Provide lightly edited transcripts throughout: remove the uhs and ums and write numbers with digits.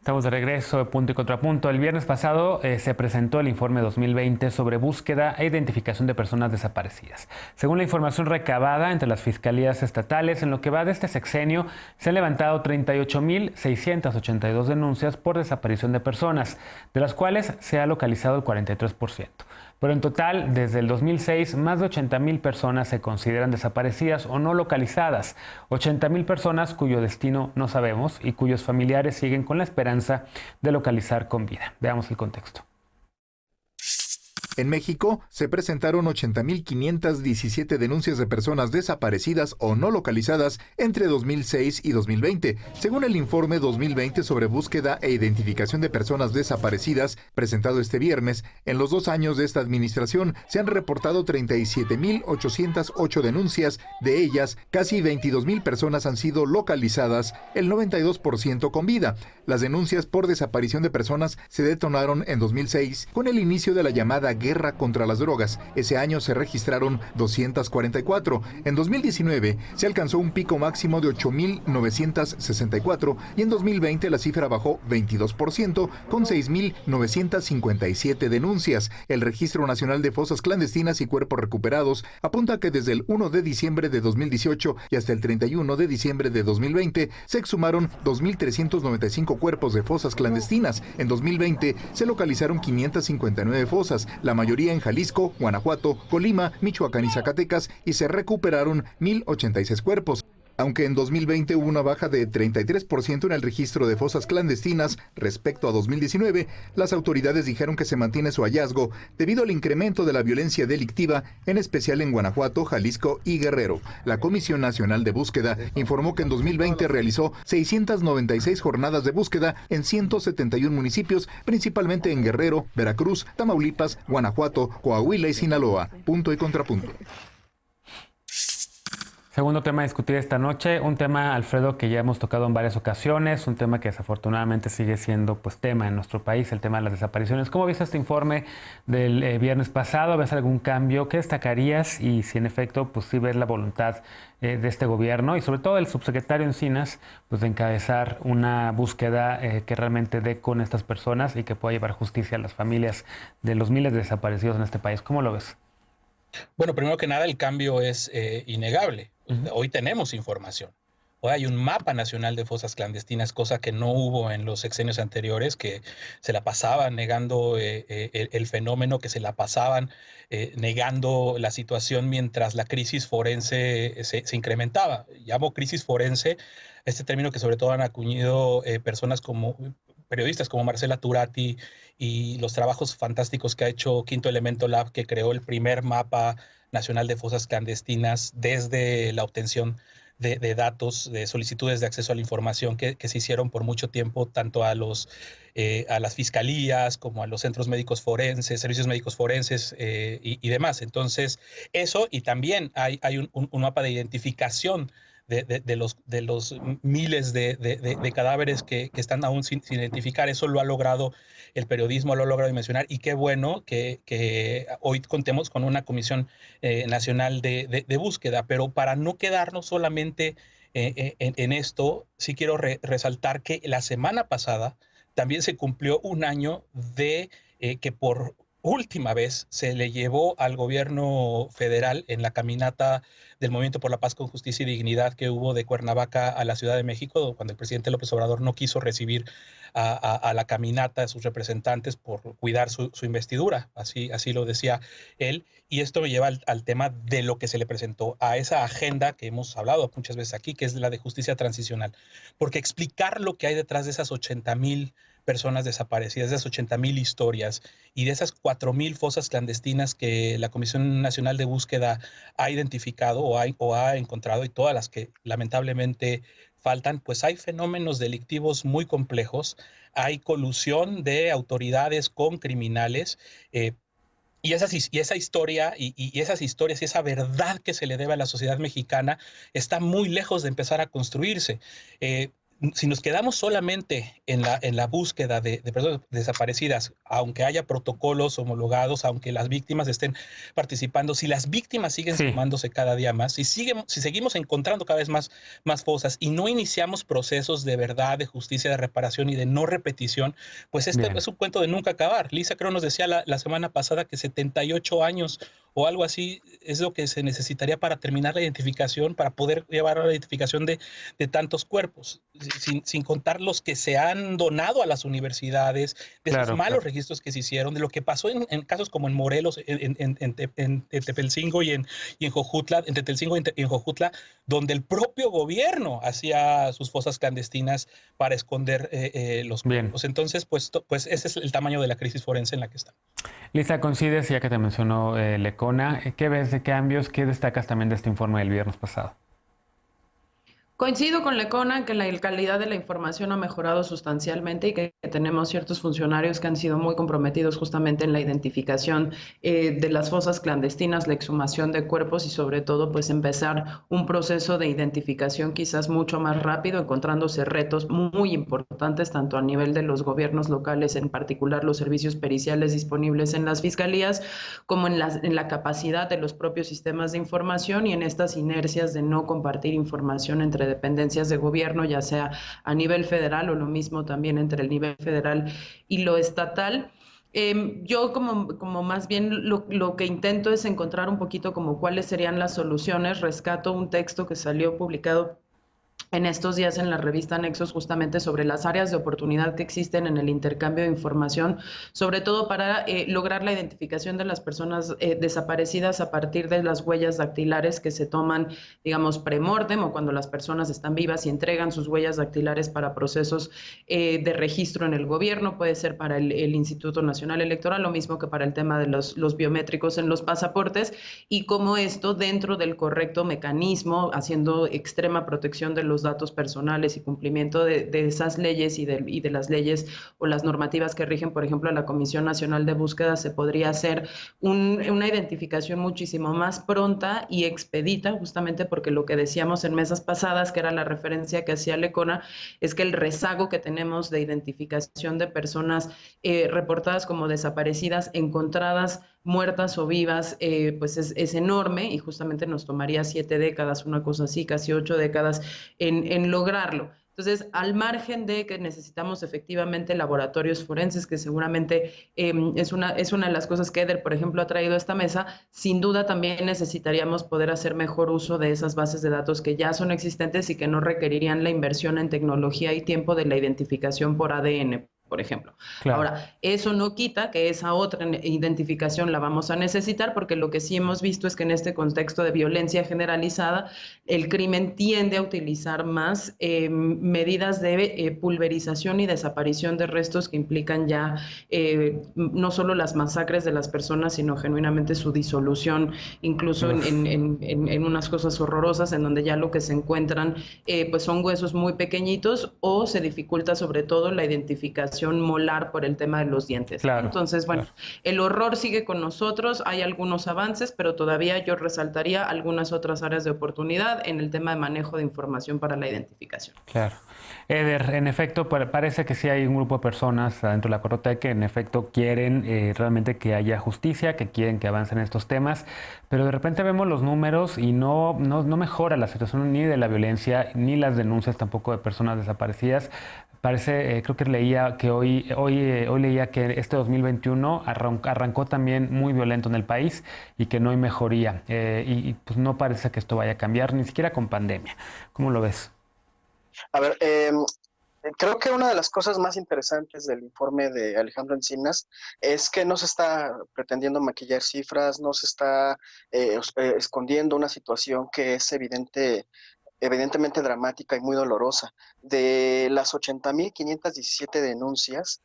Estamos de regreso de Punto y Contrapunto. El viernes pasado se presentó el informe 2020 sobre búsqueda e identificación de personas desaparecidas. Según la información recabada entre las fiscalías estatales, en lo que va de este sexenio, se han levantado 38.682 denuncias por desaparición de personas, de las cuales se ha localizado el 43%. Pero en total, desde el 2006, más de 80,000 personas se consideran desaparecidas o no localizadas. 80,000 personas cuyo destino no sabemos y cuyos familiares siguen con la esperanza de localizar con vida. Veamos el contexto. En México se presentaron 80.517 denuncias de personas desaparecidas o no localizadas entre 2006 y 2020, según el informe 2020 sobre búsqueda e identificación de personas desaparecidas, presentado este viernes. En los 2 años de esta administración se han reportado 37.808 denuncias, de ellas casi 22,000 personas han sido localizadas, el 92% con vida. Las denuncias por desaparición de personas se detonaron en 2006 con el inicio de la llamada guerra contra las drogas. Ese año se registraron 244. En 2019 se alcanzó un pico máximo de 8,964 y en 2020 la cifra bajó 22% con 6,957 denuncias. El Registro Nacional de Fosas Clandestinas y Cuerpos Recuperados apunta que desde el 1 de diciembre de 2018 y hasta el 31 de diciembre de 2020 se exhumaron 2,395 cuerpos de fosas clandestinas. En 2020 se localizaron 559 fosas, la mayoría en Jalisco, Guanajuato, Colima, Michoacán y Zacatecas, y se recuperaron 1,086 cuerpos. Aunque en 2020 hubo una baja de 33% en el registro de fosas clandestinas respecto a 2019, las autoridades dijeron que se mantiene su hallazgo debido al incremento de la violencia delictiva, en especial en Guanajuato, Jalisco y Guerrero. La Comisión Nacional de Búsqueda informó que en 2020 realizó 696 jornadas de búsqueda en 171 municipios, principalmente en Guerrero, Veracruz, Tamaulipas, Guanajuato, Coahuila y Sinaloa. Punto y contrapunto. Segundo tema a discutir esta noche, un tema, Alfredo, que ya hemos tocado en varias ocasiones, un tema que desafortunadamente sigue siendo tema en nuestro país, el tema de las desapariciones. ¿Cómo viste este informe del viernes pasado? ¿Ves algún cambio? ¿Qué destacarías? Y si en efecto, sí ves la voluntad de este gobierno y sobre todo del subsecretario Encinas, de encabezar una búsqueda que realmente dé con estas personas y que pueda llevar justicia a las familias de los miles de desaparecidos en este país. ¿Cómo lo ves? Bueno, primero que nada, el cambio es innegable. Hoy tenemos información. Hoy hay un mapa nacional de fosas clandestinas, cosa que no hubo en los sexenios anteriores, que se la pasaban negando el fenómeno, que se la pasaban negando la situación mientras la crisis forense se incrementaba. Llamo crisis forense este término que sobre todo han acuñido personas como periodistas como Marcela Turati y los trabajos fantásticos que ha hecho Quinto Elemento Lab, que creó el primer mapa nacional de fosas clandestinas desde la obtención de datos, de solicitudes de acceso a la información que se hicieron por mucho tiempo, tanto a las fiscalías como a los centros médicos forenses, servicios médicos forenses y demás. Entonces, eso, y también hay un mapa de identificación de los miles de cadáveres que están aún sin identificar. Eso lo ha logrado el periodismo, lo ha logrado mencionar, y qué bueno que hoy contemos con una Comisión Nacional de Búsqueda. Pero para no quedarnos solamente en esto, sí quiero resaltar que la semana pasada también se cumplió un año de que por última vez se le llevó al gobierno federal en la caminata del Movimiento por la Paz con Justicia y Dignidad que hubo de Cuernavaca a la Ciudad de México, cuando el presidente López Obrador no quiso recibir a la caminata de sus representantes por cuidar su investidura, así lo decía él. Y esto me lleva al tema de lo que se le presentó, a esa agenda que hemos hablado muchas veces aquí, que es la de justicia transicional. Porque explicar lo que hay detrás de esas 80,000 personas desaparecidas, de esas 80,000 historias y de esas 4,000 fosas clandestinas que la Comisión Nacional de Búsqueda ha identificado o ha encontrado, y todas las que lamentablemente faltan, pues hay fenómenos delictivos muy complejos, hay colusión de autoridades con criminales, y esa historia y esas historias y esa verdad que se le debe a la sociedad mexicana está muy lejos de empezar a construirse. si nos quedamos solamente en la búsqueda de personas desaparecidas, aunque haya protocolos homologados, aunque las víctimas estén participando, si las víctimas siguen Sí, sumándose cada día más, si seguimos encontrando cada vez más fosas y no iniciamos procesos de verdad, de justicia, de reparación y de no repetición, pues este bien, es un cuento de nunca acabar. Lisa creo nos decía la semana pasada que 78 años o algo así es lo que se necesitaría para terminar la identificación, para poder llevar a la identificación de tantos cuerpos, sin contar los que se han donado a las universidades, de esos claro, malos claro. registros que se hicieron, de lo que pasó en casos como en Morelos, en Tepelcingo y en Jojutla, en Tetelcingo y en Jojutla, donde el propio gobierno hacía sus fosas clandestinas para esconder los Bien. cuerpos. Entonces, pues ese es el tamaño de la crisis forense en la que estamos. Lisa, coincides, ya que te mencionó Lecona, ¿qué ves de cambios? ¿Qué destacas también de este informe del viernes pasado? Coincido con Lecona en que la calidad de la información ha mejorado sustancialmente y que tenemos ciertos funcionarios que han sido muy comprometidos justamente en la identificación de las fosas clandestinas, la exhumación de cuerpos y sobre todo pues empezar un proceso de identificación quizás mucho más rápido, encontrándose retos muy importantes tanto a nivel de los gobiernos locales, en particular los servicios periciales disponibles en las fiscalías, como en la capacidad de los propios sistemas de información y en estas inercias de no compartir información entre dependencias de gobierno, ya sea a nivel federal o lo mismo también entre el nivel federal y lo estatal. Yo como más bien lo que intento es encontrar un poquito como cuáles serían las soluciones. Rescato un texto que salió publicado en estos días en la revista Nexos justamente sobre las áreas de oportunidad que existen en el intercambio de información, sobre todo para lograr la identificación de las personas desaparecidas a partir de las huellas dactilares que se toman, digamos, premortem o cuando las personas están vivas y entregan sus huellas dactilares para procesos de registro en el gobierno, puede ser para el Instituto Nacional Electoral, lo mismo que para el tema de los biométricos en los pasaportes, y cómo esto dentro del correcto mecanismo, haciendo extrema protección de los datos personales y cumplimiento de esas leyes y de las leyes o las normativas que rigen, por ejemplo, a la Comisión Nacional de Búsqueda, se podría hacer una identificación muchísimo más pronta y expedita, justamente porque lo que decíamos en mesas pasadas, que era la referencia que hacía Lecona, es que el rezago que tenemos de identificación de personas reportadas como desaparecidas, encontradas muertas o vivas, pues es enorme y justamente nos tomaría 7 décadas, una cosa así, casi 8 décadas en lograrlo. Entonces, al margen de que necesitamos efectivamente laboratorios forenses, que seguramente es una de las cosas que Eder, por ejemplo, ha traído a esta mesa, sin duda también necesitaríamos poder hacer mejor uso de esas bases de datos que ya son existentes y que no requerirían la inversión en tecnología y tiempo de la identificación por ADN, por ejemplo. Claro. Ahora, eso no quita que esa otra identificación la vamos a necesitar, porque lo que sí hemos visto es que en este contexto de violencia generalizada, el crimen tiende a utilizar más medidas de pulverización y desaparición de restos que implican ya no solo las masacres de las personas, sino genuinamente su disolución, incluso Uf, en unas cosas horrorosas, en donde ya lo que se encuentran pues son huesos muy pequeñitos o se dificulta sobre todo la identificación molar por el tema de los dientes. claro, Entonces, bueno, claro. el horror sigue con nosotros, hay algunos avances, pero todavía yo resaltaría algunas otras áreas de oportunidad en el tema de manejo de información para la identificación. Claro. Eder, en efecto, parece que sí hay un grupo de personas dentro de la 4T que en efecto quieren realmente que haya justicia, que quieren que avancen estos temas, pero de repente vemos los números y no mejora la situación ni de la violencia, ni las denuncias tampoco de personas desaparecidas. Parece, creo que leía que hoy leía que este 2021 arrancó también muy violento en el país y que no hay mejoría. Pues no parece que esto vaya a cambiar, ni siquiera con pandemia. ¿Cómo lo ves? A ver, creo que una de las cosas más interesantes del informe de Alejandro Encinas es que no se está pretendiendo maquillar cifras, no se está escondiendo una situación que es evidentemente dramática y muy dolorosa. De las 80.517 denuncias,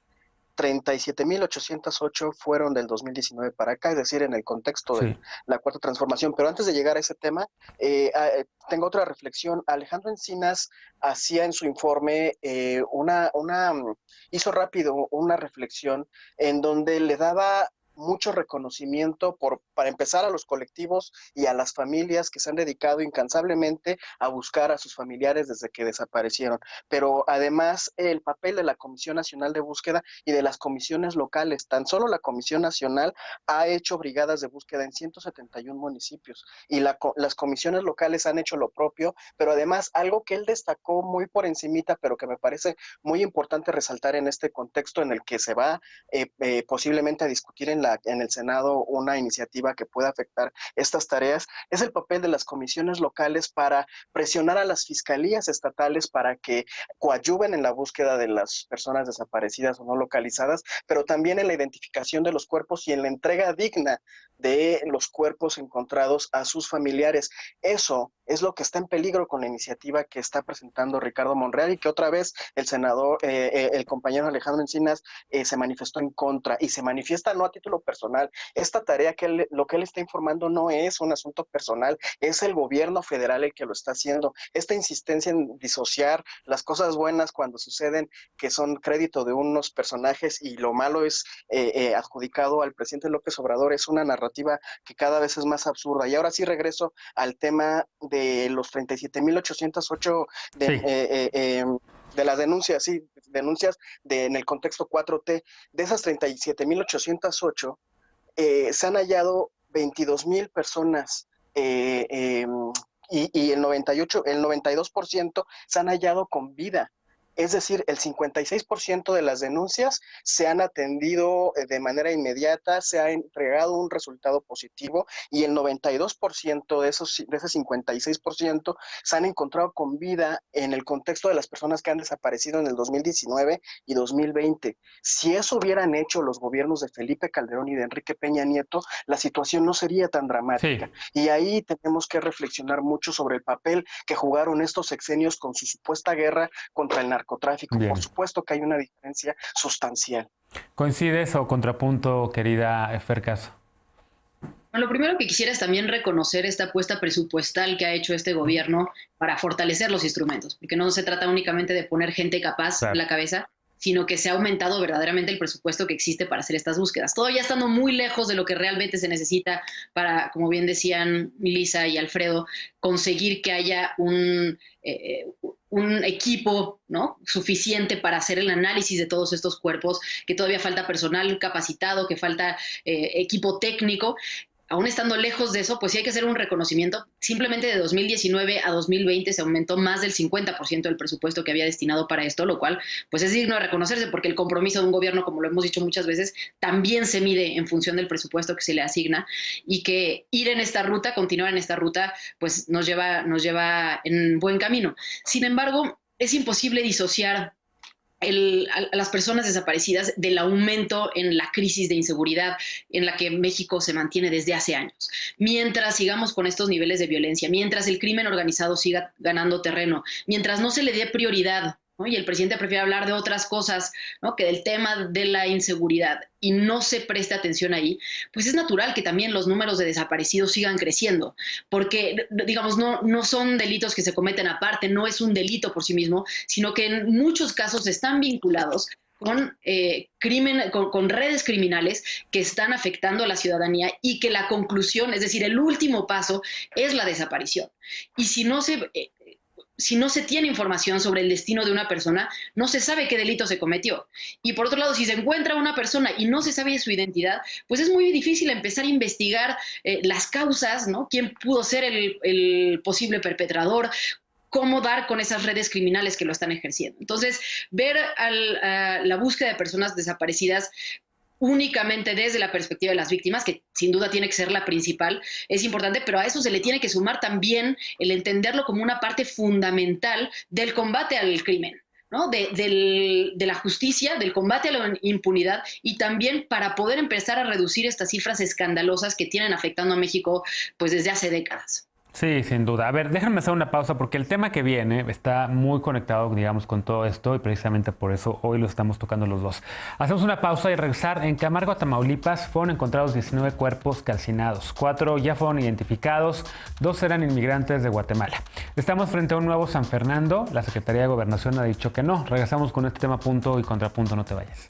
37.808 fueron del 2019 para acá, es decir, en el contexto de Sí, la cuarta transformación. Pero antes de llegar a ese tema, tengo otra reflexión. Alejandro Encinas hacía en su informe hizo rápido una reflexión en donde le daba mucho reconocimiento para empezar a los colectivos y a las familias que se han dedicado incansablemente a buscar a sus familiares desde que desaparecieron. Pero además el papel de la Comisión Nacional de Búsqueda y de las comisiones locales, tan solo la Comisión Nacional ha hecho brigadas de búsqueda en 171 municipios y las comisiones locales han hecho lo propio, pero además algo que él destacó muy por encimita, pero que me parece muy importante resaltar en este contexto en el que se va posiblemente a discutir en el Senado una iniciativa que pueda afectar estas tareas, es el papel de las comisiones locales para presionar a las fiscalías estatales para que coadyuven en la búsqueda de las personas desaparecidas o no localizadas, pero también en la identificación de los cuerpos y en la entrega digna de los cuerpos encontrados a sus familiares. Eso es lo que está en peligro con la iniciativa que está presentando Ricardo Monreal y que otra vez el senador, el compañero Alejandro Encinas se manifestó en contra y se manifiesta no a título personal. Esta tarea lo que él está informando no es un asunto personal, es el gobierno federal el que lo está haciendo. Esta insistencia en disociar las cosas buenas cuando suceden que son crédito de unos personajes y lo malo es adjudicado al presidente López Obrador es una narrativa que cada vez es más absurda. Y ahora sí regreso al tema de los 37.808 de las denuncias, sí, denuncias en el contexto 4T. De esas 37.808, se han hallado 22,000 personas y el 92% se han hallado con vida. Es decir, el 56% de las denuncias se han atendido de manera inmediata, se ha entregado un resultado positivo y el 92% de ese 56% se han encontrado con vida en el contexto de las personas que han desaparecido en el 2019 y 2020. Si eso hubieran hecho los gobiernos de Felipe Calderón y de Enrique Peña Nieto, la situación no sería tan dramática. Sí. Y ahí tenemos que reflexionar mucho sobre el papel que jugaron estos sexenios con su supuesta guerra contra el narcotráfico. Bien. Por supuesto que hay una diferencia sustancial. ¿Coincides o contrapunto, querida Fer Caso? Bueno, lo primero que quisiera es también reconocer esta apuesta presupuestal que ha hecho este gobierno para fortalecer los instrumentos, porque no se trata únicamente de poner gente capaz en la cabeza, sino que se ha aumentado verdaderamente el presupuesto que existe para hacer estas búsquedas. Todavía estando muy lejos de lo que realmente se necesita para, como bien decían Lisa y Alfredo, conseguir que haya un equipo, ¿no?, suficiente para hacer el análisis de todos estos cuerpos, que todavía falta personal capacitado, que falta equipo técnico. Aún estando lejos de eso, pues sí hay que hacer un reconocimiento. Simplemente de 2019 a 2020 se aumentó más del 50% del presupuesto que había destinado para esto, lo cual pues es digno de reconocerse porque el compromiso de un gobierno, como lo hemos dicho muchas veces, también se mide en función del presupuesto que se le asigna y que ir en esta ruta, continuar en esta ruta, pues nos lleva en buen camino. Sin embargo, es imposible disociar a las personas desaparecidas del aumento en la crisis de inseguridad en la que México se mantiene desde hace años. Mientras sigamos con estos niveles de violencia, mientras el crimen organizado siga ganando terreno, mientras no se le dé prioridad, ¿no?, y el presidente prefiere hablar de otras cosas, ¿no?, que del tema de la inseguridad, y no se preste atención ahí, pues es natural que también los números de desaparecidos sigan creciendo, porque, digamos, no son delitos que se cometen aparte, no es un delito por sí mismo, sino que en muchos casos están vinculados con con redes criminales que están afectando a la ciudadanía y que la conclusión, es decir, el último paso es la desaparición. Y si no se tiene información sobre el destino de una persona, no se sabe qué delito se cometió. Y por otro lado, si se encuentra una persona y no se sabe su identidad, pues es muy difícil empezar a investigar las causas, ¿no?, quién pudo ser el posible perpetrador, cómo dar con esas redes criminales que lo están ejerciendo. Entonces, ver la búsqueda de personas desaparecidas únicamente desde la perspectiva de las víctimas, que sin duda tiene que ser la principal, es importante, pero a eso se le tiene que sumar también el entenderlo como una parte fundamental del combate al crimen, ¿no?, de la justicia, del combate a la impunidad y también para poder empezar a reducir estas cifras escandalosas que tienen afectando a México pues desde hace décadas. Sí, sin duda. A ver, déjenme hacer una pausa porque el tema que viene está muy conectado, digamos, con todo esto y precisamente por eso hoy lo estamos tocando los dos. Hacemos una pausa y regresar. En Camargo, Tamaulipas, fueron encontrados 19 cuerpos calcinados. 4 ya fueron identificados, 2 eran inmigrantes de Guatemala. Estamos frente a un nuevo San Fernando. La Secretaría de Gobernación ha dicho que no. Regresamos con este tema punto y contrapunto. No te vayas.